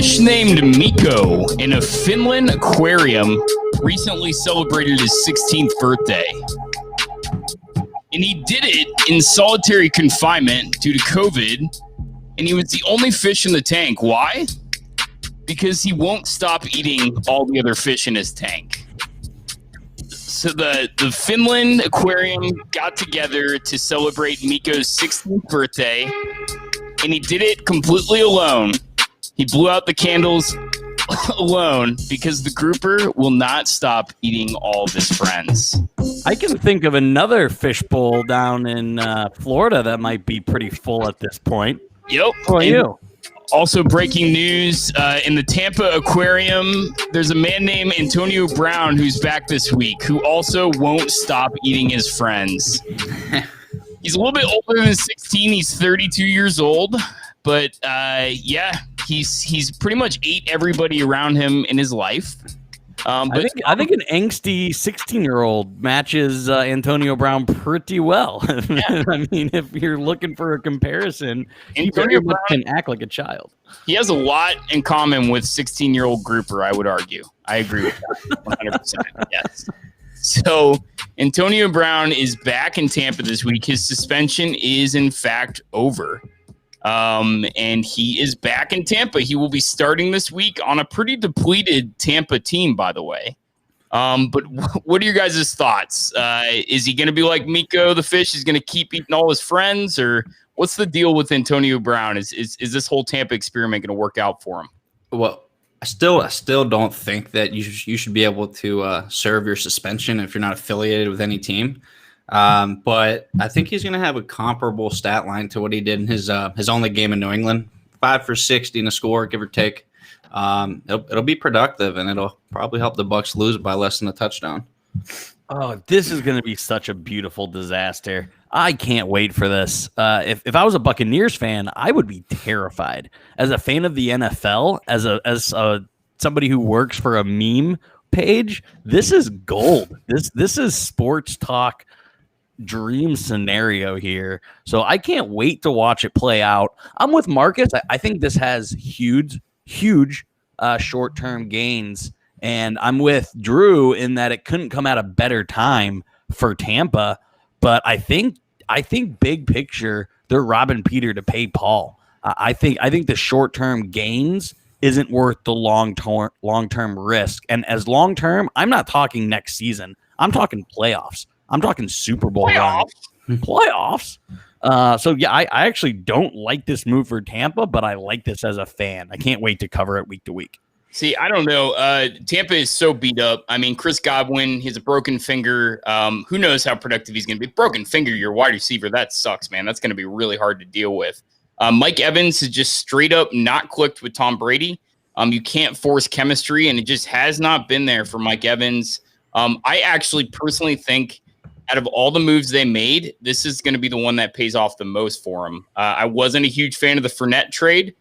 fish named Miko in a Finland aquarium recently celebrated his 16th birthday. And he did it in solitary confinement due to COVID, and he was the only fish in the tank. Why? Because he won't stop eating all the other fish in his tank. So the Finland aquarium got together to celebrate Miko's 16th birthday, and he did it completely alone. He blew out the candles alone because the grouper will not stop eating all of his friends. I can think of another fishbowl down in Florida that might be pretty full at this point. Yep. Who are you? Also breaking news, in the Tampa aquarium, there's a man named Antonio Brown who's back this week who also won't stop eating his friends. He's a little bit older than 16. He's 32 years old. But, yeah, he's pretty much ate everybody around him in his life. I think an angsty 16-year-old matches Antonio Brown pretty well. Yeah. I mean, if you're looking for a comparison, Antonio Brown can act like a child. He has a lot in common with 16-year-old grouper, I would argue. I agree with that 100%. Yes. So Antonio Brown is back in Tampa this week. His suspension is, in fact, over. And he is back in Tampa. He will be starting this week on a pretty depleted Tampa team, by the way. But what are your guys' thoughts? Is he going to be like Miko the fish? He's going to keep eating all his friends? Or what's the deal with Antonio Brown? Is this whole Tampa experiment going to work out for him? Well, I still don't think that you should be able to serve your suspension if you're not affiliated with any team. But I think he's going to have a comparable stat line to what he did in his only game in New England, 5 for 60 in a score, give or take. It'll be productive, and it'll probably help the Bucs lose by less than a touchdown. Oh, this is going to be such a beautiful disaster. I can't wait for this. If I was a Buccaneers fan, I would be terrified. As a fan of the NFL, as somebody who works for a meme page, this is gold. This is sports talk dream scenario here. So I can't wait to watch it play out. I'm with Marcus. I think this has huge short-term gains. And I'm with Drew in that it couldn't come at a better time for Tampa. But I think big picture, they're robbing Peter to pay Paul. I think the short-term gains isn't worth the long-term risk. And as long-term, I'm not talking next season. I'm talking playoffs. I'm talking Super Bowl run. Playoffs. So, yeah, I actually don't like this move for Tampa, but I like this as a fan. I can't wait to cover it week to week. See, I don't know. Tampa is so beat up. I mean, Chris Godwin, he has a broken finger. Who knows how productive he's going to be. Broken finger, your wide receiver, that sucks, man. That's going to be really hard to deal with. Mike Evans has just straight up not clicked with Tom Brady. You can't force chemistry, and it just has not been there for Mike Evans. I actually personally think out of all the moves they made, this is going to be the one that pays off the most for him. I wasn't a huge fan of the Fournette trade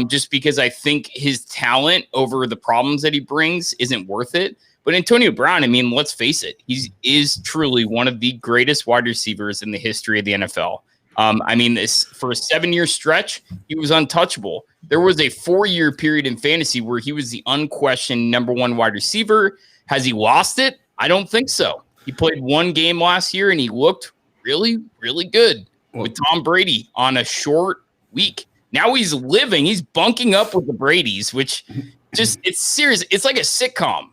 just because I think his talent over the problems that he brings isn't worth it. But Antonio Brown, I mean, let's face it, he is truly one of the greatest wide receivers in the history of the NFL. I mean, for a 7-year stretch, he was untouchable. There was a 4-year period in fantasy where he was the unquestioned number one wide receiver. Has he lost it? I don't think so. He played one game last year, and he looked really, really good with Tom Brady on a short week. Now he's bunking up with the Bradys, which just, it's serious. It's like a sitcom.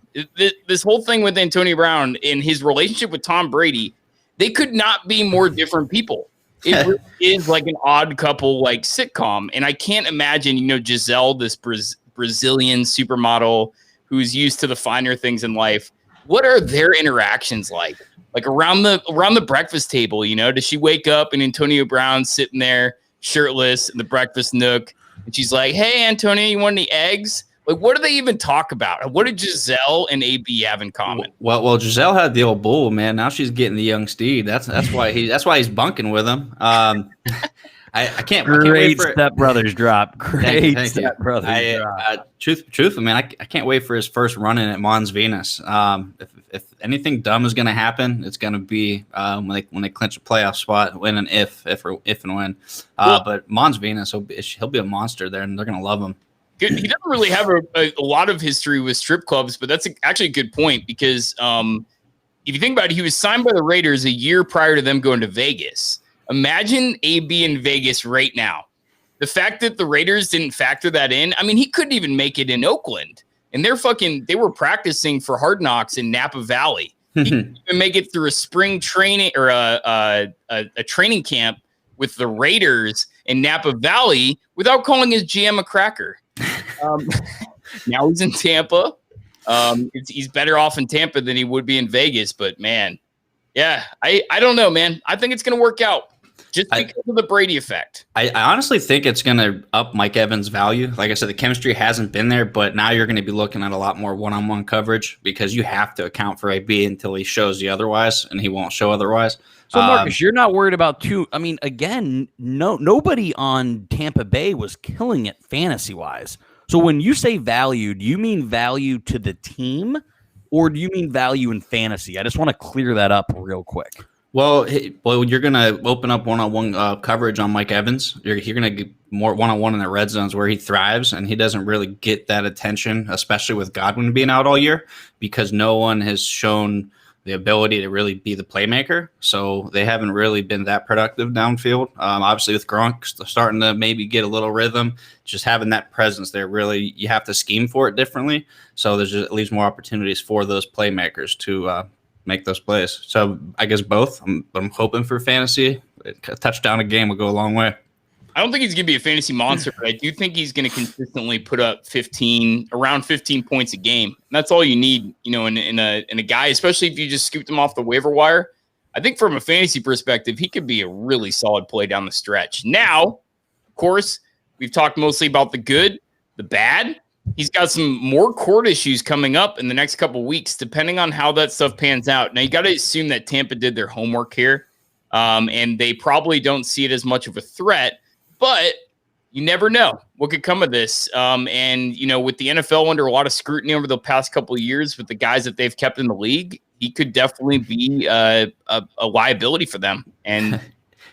This whole thing with Antonio Brown and his relationship with Tom Brady, they could not be more different people. It really is like an odd couple, like sitcom. And I can't imagine, Giselle, this Brazilian supermodel who's used to the finer things in life. What are their interactions like? Like around the breakfast table, does she wake up and Antonio Brown's sitting there shirtless in the breakfast nook, and she's like, "Hey, Antonio, you want any eggs?" Like, what do they even talk about? What did Giselle and AB have in common? Well, Giselle had the old bull, man. Now she's getting the young steed. That's why he's bunking with him. I can't wait for Step Brothers drop. Great Step Brothers drop. Truthfully, man, I can't wait for his first run in at Mons Venus. If anything dumb is going to happen, it's going to be when they clinch a playoff spot, win an if and when. But Mons Venus, he'll be a monster there, and they're going to love him. He doesn't really have a lot of history with strip clubs, but that's actually a good point because if you think about it, he was signed by the Raiders a year prior to them going to Vegas. Imagine AB in Vegas right now. The fact that the Raiders didn't factor that in, I mean, he couldn't even make it in Oakland. And they were practicing for Hard Knocks in Napa Valley. He couldn't even make it through a spring training or a training camp with the Raiders in Napa Valley without calling his GM a cracker. Now he's in Tampa. He's better off in Tampa than he would be in Vegas. But, man, yeah, I don't know, man. I think it's going to work out. Just because of the Brady effect. I honestly think it's going to up Mike Evans' value. Like I said, the chemistry hasn't been there, but now you're going to be looking at a lot more one-on-one coverage because you have to account for AB until he shows you otherwise, and he won't show otherwise. So, Marcus, you're not worried about I mean, again, nobody on Tampa Bay was killing it fantasy-wise. So when you say value, do you mean value to the team, or do you mean value in fantasy? I just want to clear that up real quick. Well, you're going to open up one-on-one coverage on Mike Evans. You're going to get more one-on-one in the red zones where he thrives, and he doesn't really get that attention, especially with Godwin being out all year, because no one has shown the ability to really be the playmaker. So they haven't really been that productive downfield. Obviously, with Gronk starting to maybe get a little rhythm, just having that presence there, really, you have to scheme for it differently. So there's just at least more opportunities for those playmakers to make those plays. So I guess both. I'm hoping for fantasy. A touchdown a game will go a long way. I don't think he's going to be a fantasy monster, but I do think he's going to consistently put up around 15 points a game. And that's all you need, in a guy, especially if you just scooped him off the waiver wire. I think from a fantasy perspective, he could be a really solid play down the stretch. Now, of course, we've talked mostly about the good, the bad. He's got some more court issues coming up in the next couple of weeks, depending on how that stuff pans out. Now, you got to assume that Tampa did their homework here, and they probably don't see it as much of a threat, but you never know what could come of this. And, with the NFL under a lot of scrutiny over the past couple of years with the guys that they've kept in the league, he could definitely be a liability for them. And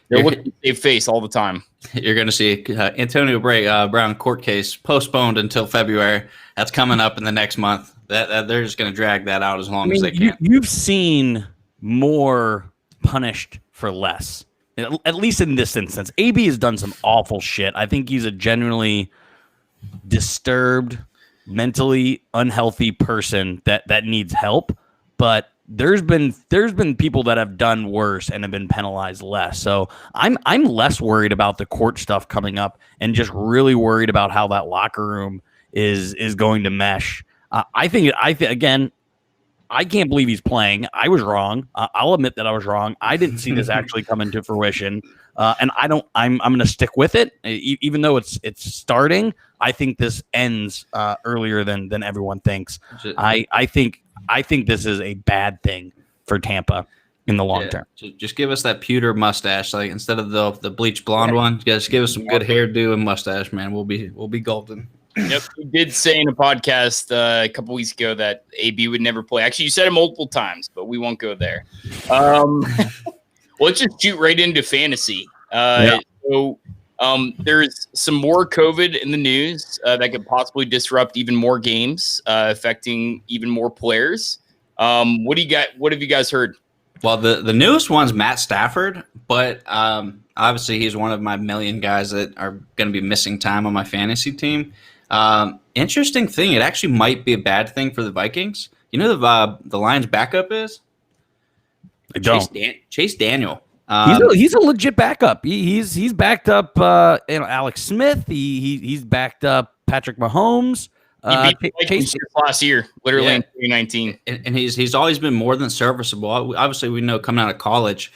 they're looking to save face all the time. You're going to see Antonio Brown court case postponed until February. That's coming up in the next month. That they're just going to drag that out as long as they can. You've seen more punished for less, at least in this instance. AB has done some awful shit. I think he's a genuinely disturbed, mentally unhealthy person that needs help. But there's been people that have done worse and have been penalized less. So I'm less worried about the court stuff coming up and just really worried about how that locker room is going to mesh. I think again, I can't believe he's playing. I was wrong. I'll admit that I was wrong. I didn't see this actually come into fruition. And I'm going to stick with it, even though it's starting. I think this ends earlier than everyone thinks. I think this is a bad thing for Tampa in the long term. Just give us that pewter mustache, like instead of the bleach blonde one. Just give us some good hairdo and mustache, man. We'll be golden. Yep, you did say in a podcast a couple weeks ago that AB would never play. Actually, you said it multiple times, but we won't go there. Let's just shoot right into fantasy. So there's some more COVID in the news that could possibly disrupt even more games, affecting even more players. What do you got? What have you guys heard? Well, the newest one's Matt Stafford, but obviously he's one of my million guys that are going to be missing time on my fantasy team. Interesting thing, it actually might be a bad thing for the Vikings. You know the Lions' backup is? I don't. Chase Daniel. He's a legit backup. He's backed up Alex Smith. He's backed up Patrick Mahomes. Chase last year, literally in 2019, and he's always been more than serviceable. Obviously, we know coming out of college,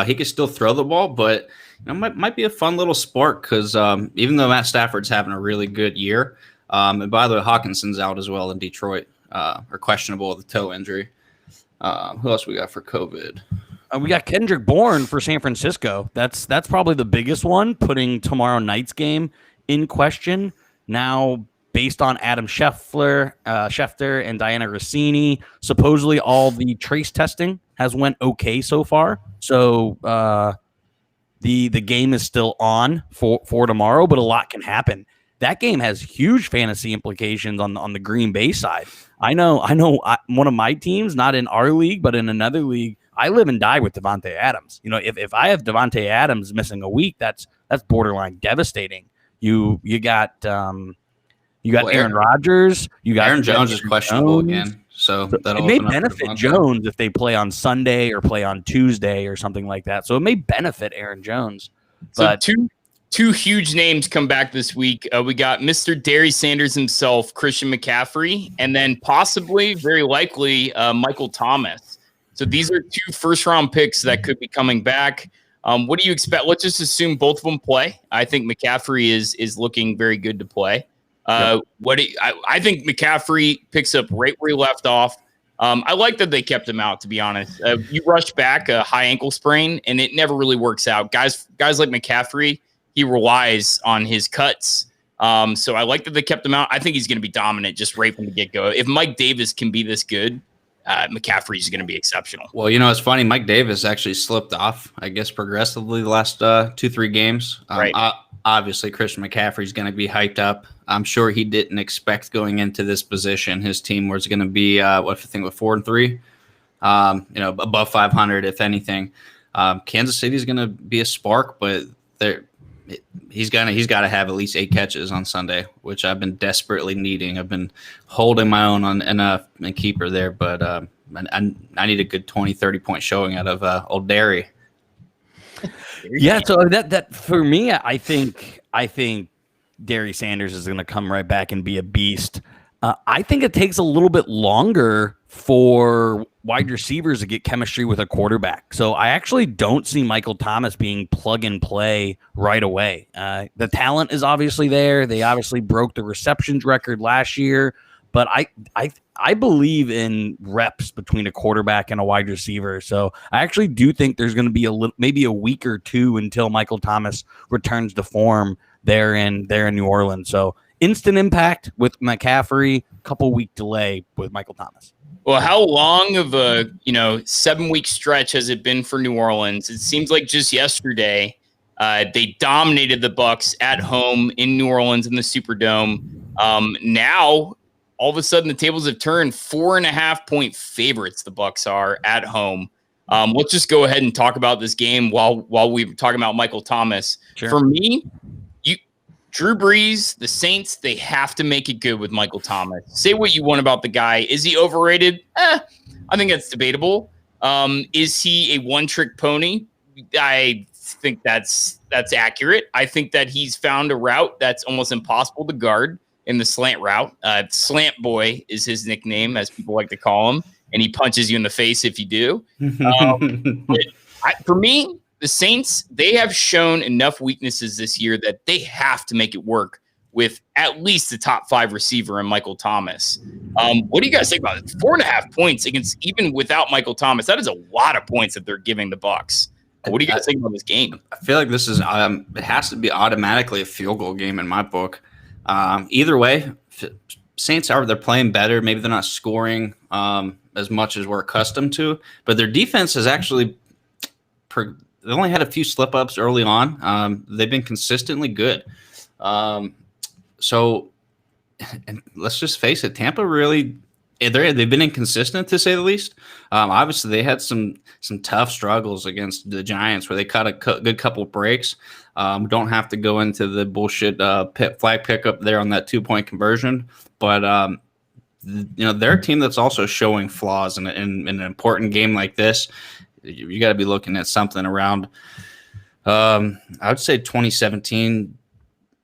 he could still throw the ball, but might be a fun little spark because even though Matt Stafford's having a really good year, and by the way, Hawkinson's out as well in Detroit, or questionable with a toe injury. Who else we got for COVID? We got Kendrick Bourne for San Francisco. That's probably the biggest one, putting tomorrow night's game in question. Now, based on Adam Schefter and Diana Rossini, supposedly all the trace testing has went okay so far. So the game is still on for tomorrow, but a lot can happen. that game has huge fantasy implications on the Green Bay side. I know one of my teams, not in our league, but in another league, I live and die with Devontae Adams. If I have Devontae Adams missing a week, that's borderline devastating. You got Aaron Rodgers. You got Aaron Jones is questionable again, so it may benefit Jones if they play on Sunday or play on Tuesday or something like that. So it may benefit Aaron Jones. But two huge names come back this week. We got Mr. Derry Sanders himself, Christian McCaffrey, and then possibly, very likely, Michael Thomas. So these are 2 first-round picks that could be coming back. What do you expect? Let's just assume both of them play. I think McCaffrey is looking very good to play. I think McCaffrey picks up right where he left off. I like that they kept him out, to be honest. You rush back a high ankle sprain, and it never really works out. Guys like McCaffrey, he relies on his cuts. So I like that they kept him out. I think he's going to be dominant just right from the get-go. If Mike Davis can be this good, McCaffrey's going to be exceptional. Well, it's funny. Mike Davis actually slipped off, I guess, progressively the last 2-3 games. Right. Obviously, Christian McCaffrey's going to be hyped up. I'm sure he didn't expect going into this position his team was going to be, 4-3, above 500, if anything. Kansas City is going to be a spark, but he's got to have at least 8 catches on Sunday, which I've been desperately needing. I've been holding my own on a keeper there, but I need a good 20-30 point showing out of old Derry. Yeah, so that for me, I think Derry Sanders is going to come right back and be a beast. I think it takes a little bit longer for wide receivers to get chemistry with a quarterback. So I actually don't see Michael Thomas being plug and play right away. The talent is obviously there. They obviously broke the receptions record last year, but I believe in reps between a quarterback and a wide receiver. So I actually do think there's going to be maybe a week or 2 until Michael Thomas returns to form there in New Orleans. So instant impact with McCaffrey, couple week delay with Michael Thomas. Well, how long of a 7-week stretch has it been for New Orleans? It seems like just yesterday they dominated the Bucs at home in New Orleans in the Superdome. Now all of a sudden the tables have turned. 4.5-point favorites the Bucs are at home. Let's just go ahead and talk about this game while we're talking about Michael Thomas. Sure. For me, Drew Brees, the Saints, they have to make it good with Michael Thomas. Say what you want about the guy. Is he overrated? I think that's debatable. Is he a one-trick pony? I think that's accurate. I think that he's found a route that's almost impossible to guard in the slant route. Slant Boy is his nickname, as people like to call him, and he punches you in the face if you do. For me, the Saints, they have shown enough weaknesses this year that they have to make it work with at least the top 5 receiver in Michael Thomas. What do you guys think about it? 4.5 points even without Michael Thomas. That is a lot of points that they're giving the Bucs. What do you guys think about this game? I feel like this is it has to be automatically a field goal game in my book. Either way, Saints they're playing better. Maybe they're not scoring as much as we're accustomed to, but their defense is actually they only had a few slip-ups early on. They've been consistently good. So and let's just face it, Tampa really they've been inconsistent, to say the least. Obviously, they had some tough struggles against the Giants where they caught a good couple breaks. Don't have to go into the bullshit flag pickup there on that 2-point conversion. But, they're a team that's also showing flaws in an important game like this. You got to be looking at something around, I would say 2017.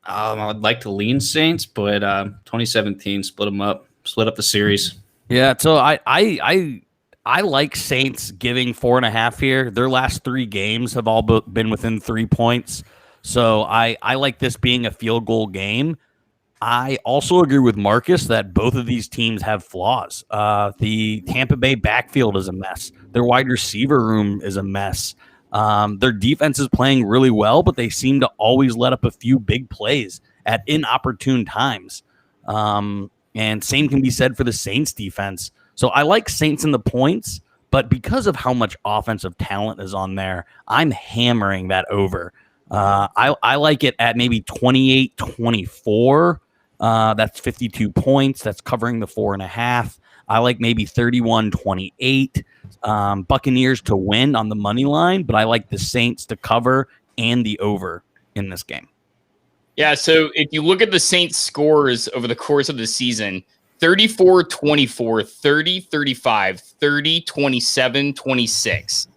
I would like to lean Saints, but 2017, split up the series. Yeah, so I like Saints giving 4.5 here. Their last 3 games have all been within 3 points. So I like this being a field goal game. I also agree with Marcus that both of these teams have flaws. The Tampa Bay backfield is a mess. Their wide receiver room is a mess. Their defense is playing really well, but they seem to always let up a few big plays at inopportune times. And same can be said for the Saints defense. So I like Saints in the points, but because of how much offensive talent is on there, I'm hammering that over. I like it at maybe 28-24. That's 52 points. That's covering the 4.5. I like maybe 31-28. Buccaneers to win on the money line, but I like the Saints to cover and the over in this game. Yeah, so if you look at the Saints scores over the course of the season, 34-24, 30-35, 30-27, 26.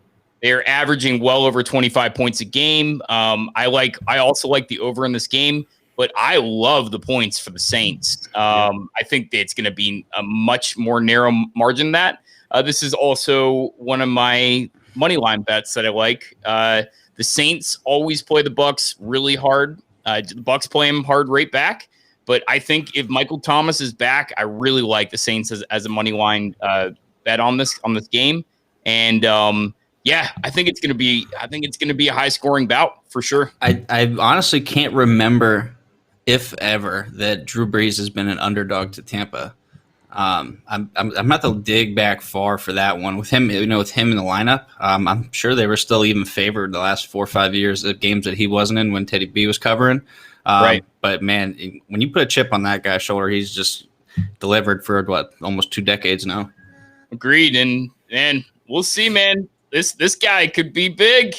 They're averaging well over 25 points a game. I also like the over in this game, but I love the points for the Saints. I think that it's going to be a much more narrow margin than that. This is also one of my money line bets that I like. The Saints always play the Bucs really hard. The Bucs play them hard right back. But I think if Michael Thomas is back, I really like the Saints as a money line bet on this game. And I think it's going to be a high scoring bout for sure. I honestly can't remember, if ever, that Drew Brees has been an underdog to Tampa. I'm not to dig back far for that one with him. With him in the lineup, I'm sure they were still even favored the last 4 or 5 years of games that he wasn't in when Teddy B was covering. Right. But man, when you put a chip on that guy's shoulder, he's just delivered for almost 2 decades now. Agreed. And we'll see, man. This guy could be big.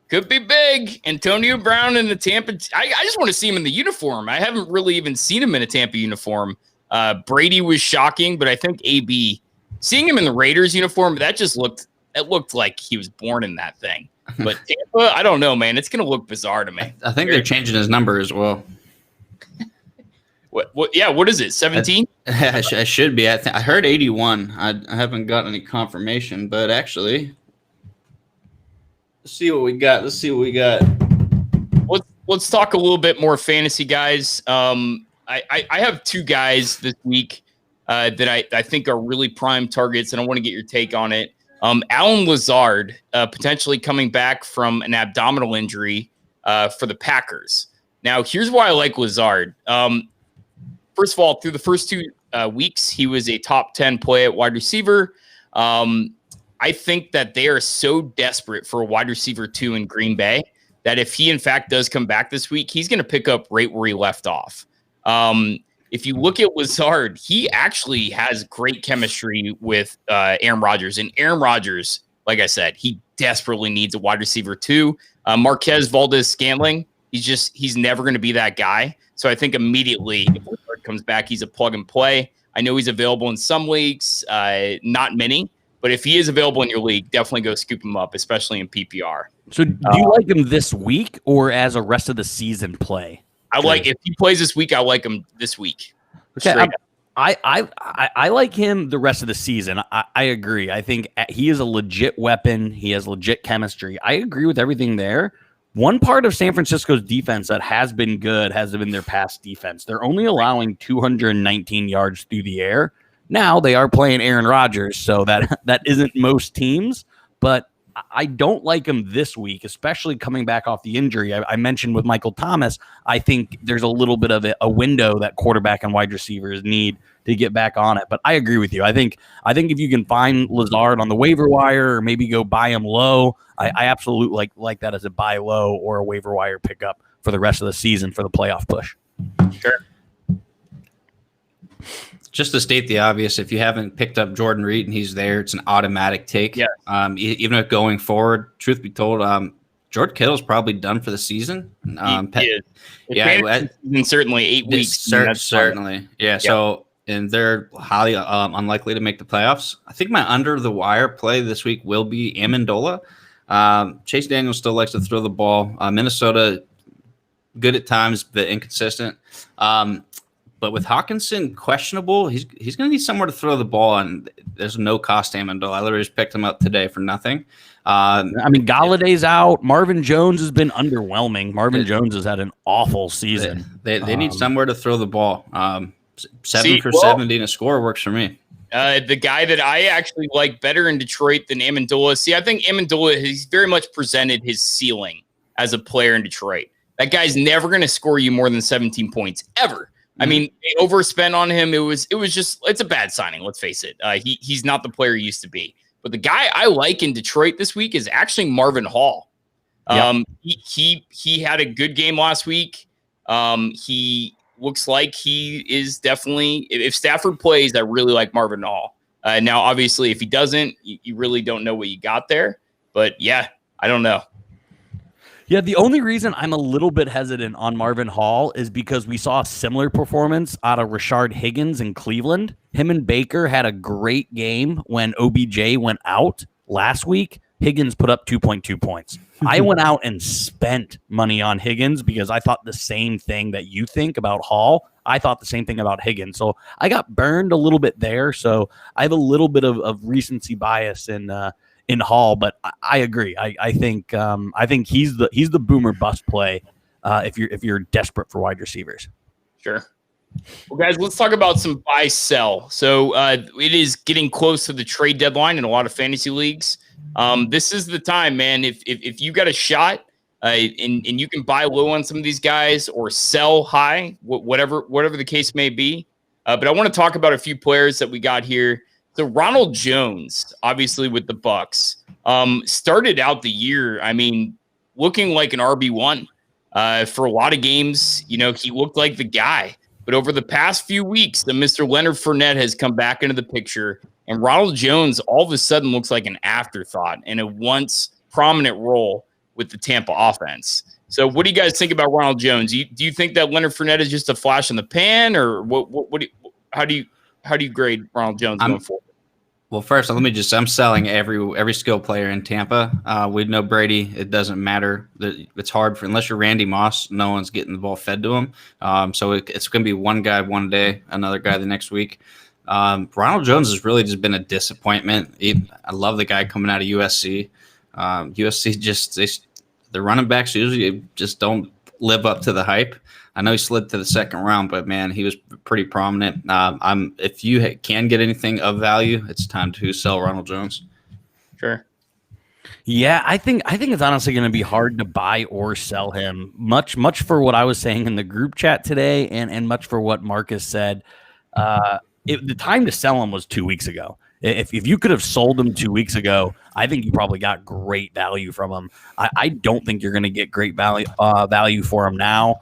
Could be big. Antonio Brown in the Tampa. I just want to see him in the uniform. I haven't really even seen him in a Tampa uniform. Brady was shocking, but I think AB, seeing him in the Raiders uniform, that looked like he was born in that thing. But Tampa, I don't know, man. It's going to look bizarre to me. I think they're changing his number as well. What? Yeah, what is it? 17? I should be. I heard 81. I haven't got any confirmation, but actually, let's see what we got. Let's talk a little bit more fantasy, guys. I have 2 guys this week that I think are really prime targets, and I want to get your take on it. Alan Lazard potentially coming back from an abdominal injury for the Packers. Now, here's why I like Lazard. First of all, through the first 2 weeks, he was a top 10 play at wide receiver. I think that they are so desperate for a wide receiver 2 in Green Bay that if he, in fact, does come back this week, he's going to pick up right where he left off. If you look at Lazard, he actually has great chemistry with Aaron Rodgers. And Aaron Rodgers, like I said, he desperately needs a wide receiver 2. Marquez Valdes-Scantling, he's never going to be that guy. So I think immediately if Lazard comes back, he's a plug and play. I know he's available in some leagues, not many. But if he is available in your league, definitely go scoop him up, especially in PPR. So do you like him this week or as a rest of the season play? If he plays this week, I like him this week. Okay, I like him the rest of the season. I agree. I think he is a legit weapon. He has legit chemistry. I agree with everything there. One part of San Francisco's defense that has been good has been their pass defense. They're only allowing 219 yards through the air. Now they are playing Aaron Rodgers, so that isn't most teams, but I don't like him this week, especially coming back off the injury. I mentioned with Michael Thomas, I think there's a little bit of a window that quarterback and wide receivers need to get back on it. But I agree with you. I think if you can find Lazard on the waiver wire or maybe go buy him low, I absolutely like that as a buy low or a waiver wire pickup for the rest of the season for the playoff push. Sure. Just to state the obvious, if you haven't picked up Jordan Reed and he's there, it's an automatic take. Yeah. Even if going forward, truth be told, George Kittle's probably done for the season. He is. In certainly 8 weeks. Certainly. Yeah. Yep. So, and they're highly unlikely to make the playoffs. I think my under the wire play this week will be Amendola. Chase Daniels still likes to throw the ball. Minnesota, good at times, but inconsistent. But with Hawkinson questionable, he's going to need somewhere to throw the ball, and there's no cost to Amendola. I literally just picked him up today for nothing. Galladay's out. Marvin Jones has been underwhelming. Marvin Jones has had an awful season. They need somewhere to throw the ball. 7 for 70 and a score works for me. The guy that I actually like better in Detroit than Amendola. See, I think Amendola has very much presented his ceiling as a player in Detroit. That guy's never going to score you more than 17 points ever. I mean, they overspent on him. It's a bad signing. Let's face it. He's not the player he used to be. But the guy I like in Detroit this week is actually Marvin Hall. He had a good game last week. He looks like he is definitely, if Stafford plays, I really like Marvin Hall. Now, obviously, if he doesn't, you really don't know what you got there. But yeah, I don't know. Yeah, the only reason I'm a little bit hesitant on Marvin Hall is because we saw a similar performance out of Rashard Higgins in Cleveland. Him and Baker had a great game when OBJ went out last week. Higgins put up 2.2 points. I went out and spent money on Higgins because I thought the same thing that you think about Hall. I thought the same thing about Higgins. So I got burned a little bit there. So I have a little bit of recency bias in Hall, but I agree. I think he's the boomer bust play if you're desperate for wide receivers. Sure. Well, guys, let's talk about some buy sell. So it is getting close to the trade deadline in a lot of fantasy leagues. This is the time, man. If you got a shot and you can buy low on some of these guys or sell high, whatever the case may be. But I want to talk about a few players that we got here. So Ronald Jones, obviously with the Bucks, started out the year, I mean, looking like an RB1 for a lot of games. You know, he looked like the guy. But over the past few weeks, the Mr. Leonard Fournette has come back into the picture, and Ronald Jones all of a sudden looks like an afterthought in a once prominent role with the Tampa offense. So what do you guys think about Ronald Jones? Do you think that Leonard Fournette is just a flash in the pan, or how do you grade Ronald Jones going forward? Well, first, I'm selling every skill player in Tampa. We know Brady. It doesn't matter. It's hard unless you're Randy Moss, no one's getting the ball fed to him. So it's going to be one guy one day, another guy the next week. Ronald Jones has really just been a disappointment. I love the guy coming out of USC. USC the running backs usually just don't live up to the hype. I know he slid to the second round, but man, he was pretty prominent. If you can get anything of value, it's time to sell Ronald Jones. Sure. Yeah, I think it's honestly going to be hard to buy or sell him. Much for what I was saying in the group chat today, and much for what Marcus said. The time to sell him was 2 weeks ago. If you could have sold him 2 weeks ago, I think you probably got great value from him. I don't think you're going to get great value for him now.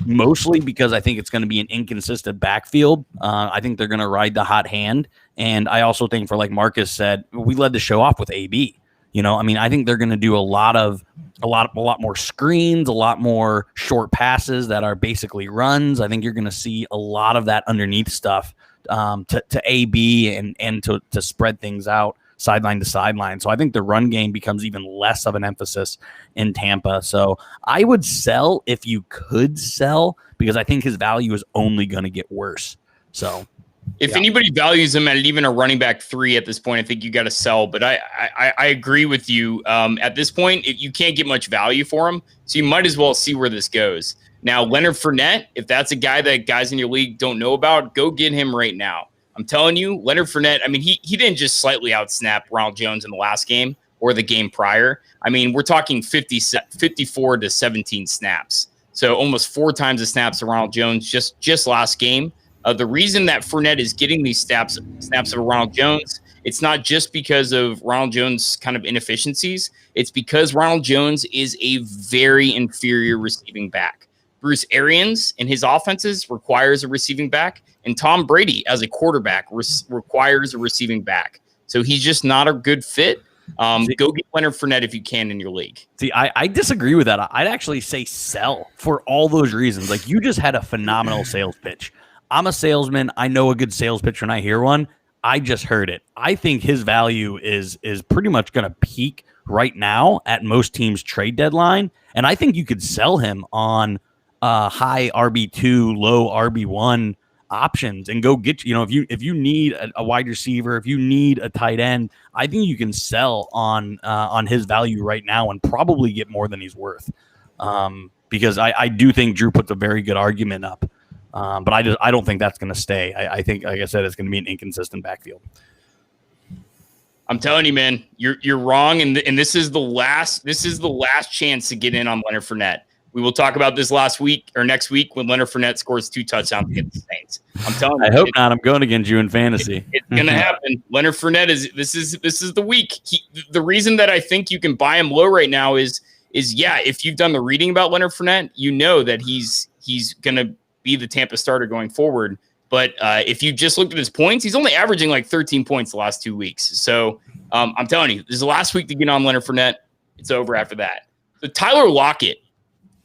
Mostly because I think it's going to be an inconsistent backfield. I think they're going to ride the hot hand. And I also think, for like Marcus said, we led the show off with AB. You know, I mean, I think they're going to do a lot more screens, a lot more short passes that are basically runs. I think you're going to see a lot of that underneath stuff to AB and to spread things out sideline to sideline. So I think the run game becomes even less of an emphasis in Tampa. So I would sell if you could sell, because I think his value is only going to get worse. So if anybody values him at even a running back 3 at this point, I think you got to sell. But I agree with you. At this point, you can't get much value for him. So you might as well see where this goes. Now, Leonard Fournette, if that's a guy that guys in your league don't know about, go get him right now. I'm telling you, Leonard Fournette, I mean, he didn't just slightly outsnap Ronald Jones in the last game or the game prior. I mean, we're talking 54 to 17 snaps. So almost 4 times the snaps of Ronald Jones just last game. The reason that Fournette is getting these snaps of Ronald Jones, it's not just because of Ronald Jones' kind of inefficiencies. It's because Ronald Jones is a very inferior receiving back. Bruce Arians and his offenses requires a receiving back, and Tom Brady as a quarterback requires a receiving back. So he's just not a good fit. Go get Leonard Fournette if you can in your league. See, I disagree with that. I'd actually say sell for all those reasons. Like, you just had a phenomenal sales pitch. I'm a salesman. I know a good sales pitch when I hear one. I just heard it. I think his value is pretty much going to peak right now at most teams' trade deadline, and I think you could sell him on high RB2, low RB1 options and go get, if you need a wide receiver, if you need a tight end, I think you can sell on his value right now and probably get more than he's worth. Because I do think Drew puts a very good argument up. But I don't think that's going to stay. I think, like I said, it's going to be an inconsistent backfield. I'm telling you, man, you're wrong, and this is the last chance to get in on Leonard Fournette. We will talk about this next week when Leonard Fournette scores 2 touchdowns against the Saints. I'm telling you. I hope not. I'm going against you in fantasy. It's going to happen. Leonard Fournette this is the week. The reason that I think you can buy him low right now is is, if you've done the reading about Leonard Fournette, you know that he's going to be the Tampa starter going forward. But if you just looked at his points, he's only averaging like 13 points the last 2 weeks. So I'm telling you, this is the last week to get on Leonard Fournette. It's over after that. So Tyler Lockett,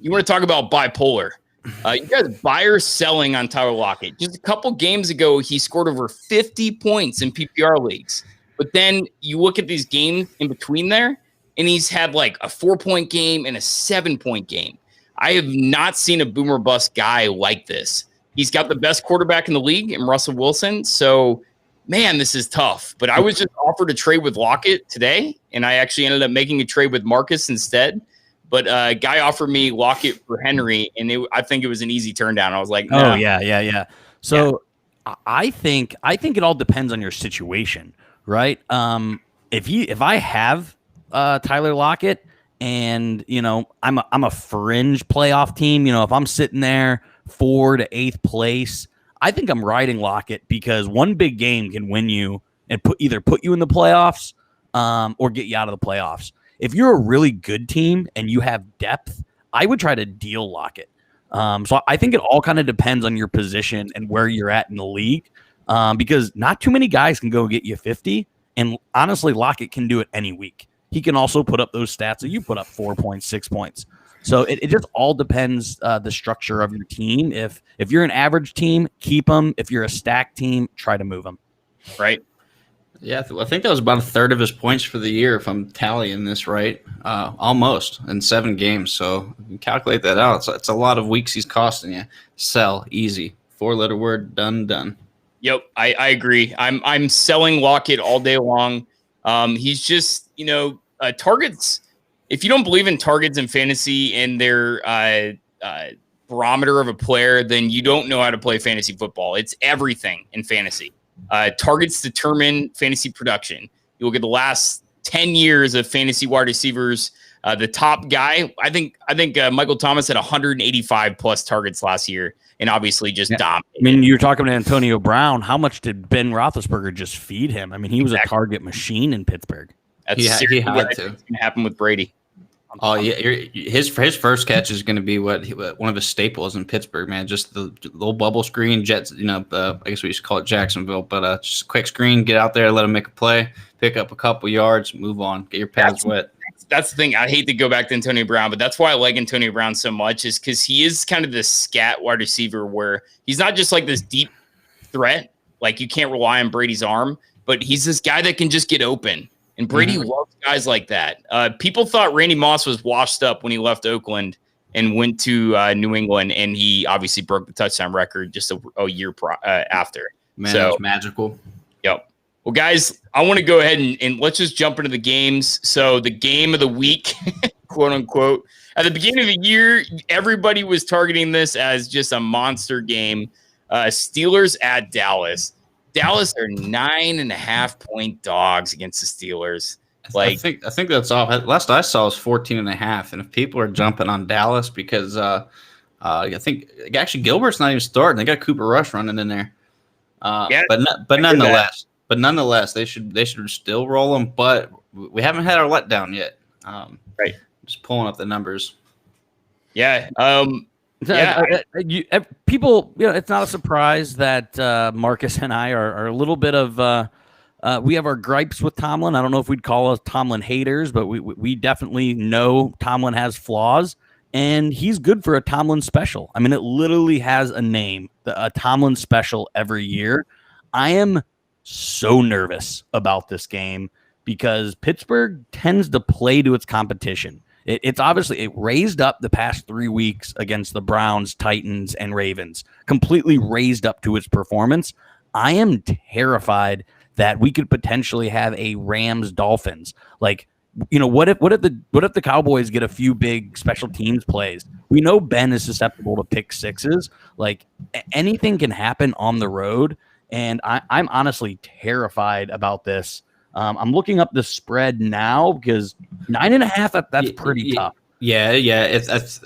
you want to talk about bipolar. You guys buy or selling on Tyler Lockett. Just a couple games ago, he scored over 50 points in PPR leagues. But then you look at these games in between there, and he's had like a 4-point game and a 7-point game. I have not seen a boomer bust guy like this. He's got the best quarterback in the league in Russell Wilson. So, man, this is tough. But I was just offered a trade with Lockett today, and I actually ended up making a trade with Marcus instead. But a guy offered me Lockett for Henry, and I think it was an easy turn down. I was like, nah. Oh, yeah. So I think it all depends on your situation, right? If I have Tyler Lockett and, I'm a fringe playoff team, if I'm sitting there 4th to 8th place, I think I'm riding Lockett because one big game can win you and either put you in the playoffs or get you out of the playoffs. If you're a really good team and you have depth, I would try to deal Lockett. So I think it all kind of depends on your position and where you're at in the league because not too many guys can go get you 50. And honestly, Lockett can do it any week. He can also put up those stats that you put up 4 points, 6 points. So it just all depends the structure of your team. If you're an average team, keep them. If you're a stacked team, try to move them. Right. Yeah, I think that was about a third of his points for the year, if I'm tallying this right. Almost in 7 games. So you can calculate that out. It's a lot of weeks he's costing you. Sell, easy. 4-letter word, done. Yep, I agree. I'm selling Lockett all day long. He's just, targets. If you don't believe in targets in fantasy and their barometer of a player, then you don't know how to play fantasy football. It's everything in fantasy. Targets determine fantasy production. You look at the last 10 years of fantasy wide receivers. The top guy, I think Michael Thomas had 185 plus targets last year, and obviously just dominated. I mean, you're talking to Antonio Brown. How much did Ben Roethlisberger just feed him? I mean, he was a target machine in Pittsburgh. That's he had to. It's going to happen with Brady. Oh yeah, his first catch is going to be one of his staples in Pittsburgh, man. Just the little bubble screen, Jets. I guess we used to call it Jacksonville, but just a quick screen, get out there, let him make a play, pick up a couple yards, move on, get your pads wet. That's the thing. I hate to go back to Antonio Brown, but that's why I like Antonio Brown so much is because he is kind of this scat wide receiver where he's not just like this deep threat, like you can't rely on Brady's arm, but he's this guy that can just get open. And Brady loves guys like that. People thought Randy Moss was washed up when he left Oakland and went to New England, and he obviously broke the touchdown record just a year after. Man, so, that was magical. Yep. Well, guys, I want to go ahead and let's just jump into the games. So the game of the week, quote unquote. At the beginning of the year, everybody was targeting this as just a monster game. Steelers at Dallas. Dallas are 9.5-point dogs against the Steelers. I think that's off. Last I saw was 14.5. And if people are jumping on Dallas because I think actually Gilbert's not even starting. They got Cooper Rush running in there. But nonetheless, they should still roll them. But we haven't had our letdown yet. Right. Just pulling up the numbers. Yeah. People, it's not a surprise that Marcus and I are a little bit of we have our gripes with Tomlin. I don't know if we'd call us Tomlin haters, but we definitely know Tomlin has flaws, and he's good for a Tomlin special. I mean, it literally has a name, a Tomlin special every year. I am so nervous about this game because Pittsburgh tends to play to its competition. It's obviously it raised up the past 3 weeks against the Browns, Titans, and Ravens, completely raised up to its performance. I am terrified that we could potentially have a Rams Dolphins. Like, what if the Cowboys get a few big special teams plays? We know Ben is susceptible to pick sixes. Like anything can happen on the road, and I'm honestly terrified about this. I'm looking up the spread now because 9.5. That's pretty tough. Yeah.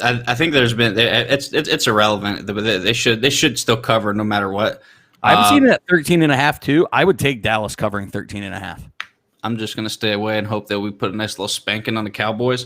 I think there's been it's irrelevant. They should still cover no matter what. I've seen it at 13.5 too. I would take Dallas covering 13.5. I'm just gonna stay away and hope that we put a nice little spanking on the Cowboys.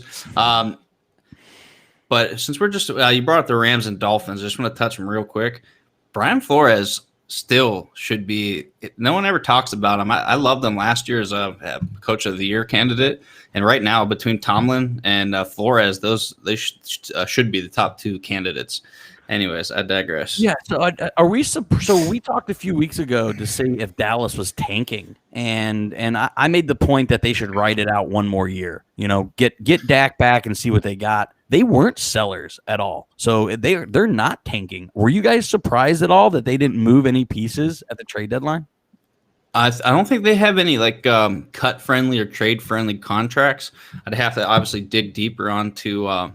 But since we're just you brought up the Rams and Dolphins, I just want to touch them real quick. Brian Flores still should be. No one ever talks about him. I loved them last year as a Coach of the Year candidate, and right now between Tomlin and Flores, they should be the top two candidates. Anyways, I digress. Yeah. So are we? So we talked a few weeks ago to see if Dallas was tanking, and I made the point that they should ride it out one more year. Get Dak back and see what they got. They weren't sellers at all, so they're not tanking. Were you guys surprised at all that they didn't move any pieces at the trade deadline? I don't think they have any cut friendly or trade friendly contracts. I'd have to obviously dig deeper onto that.